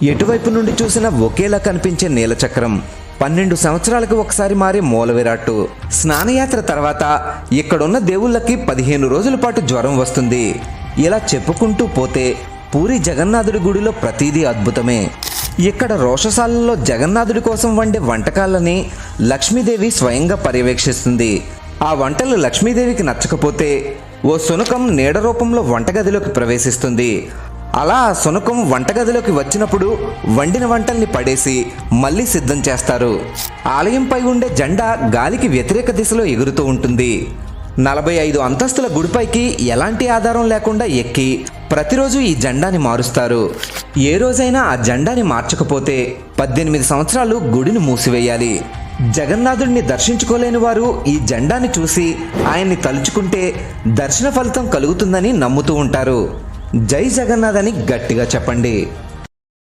ఎటువైపు నుండి చూసినా ఒకేలా కనిపించే నీలచక్రం, 12 సంవత్సరాలకు ఒకసారి మారే మూల విరాట్టు. స్నానయాత్ర తర్వాత ఇక్కడున్న దేవుళ్ళకి 15 రోజుల పాటు జ్వరం వస్తుంది. ఇలా చెప్పుకుంటూ పోతే పూరి జగన్నాథుడి గుడిలో ప్రతిదీ అద్భుతమే. ఇక్కడ రోషశాలలో జగన్నాథుడి కోసం వండే వంటకాలని లక్ష్మీదేవి స్వయంగా పర్యవేక్షిస్తుంది. ఆ వంటలు లక్ష్మీదేవికి నచ్చకపోతే ఓ శునకం నీడ రూపంలో వంటగదిలోకి ప్రవేశిస్తుంది. అలా ఆ శునకం వంటగదిలోకి వచ్చినప్పుడు వండిన వంటల్ని పడేసి మళ్ళీ సిద్ధం చేస్తారు. ఆలయంపై ఉండే జెండా గాలికి వ్యతిరేక దిశలో ఎగురుతూ ఉంటుంది. 45 అంతస్తుల గుడిపైకి ఎలాంటి ఆధారం లేకుండా ఎక్కి ప్రతిరోజు ఈ జెండాని మారుస్తారు. ఏ రోజైనా ఆ జెండాని మార్చకపోతే 18 సంవత్సరాలు గుడిని మూసివేయాలి. జగన్నాథుడిని దర్శించుకోలేని వారు ఈ జెండాని చూసి ఆయన్ని తలుచుకుంటే దర్శన ఫలితం కలుగుతుందని నమ్ముతూ ఉంటారు. జై జగన్నాథ్ అని గట్టిగా చెప్పండి.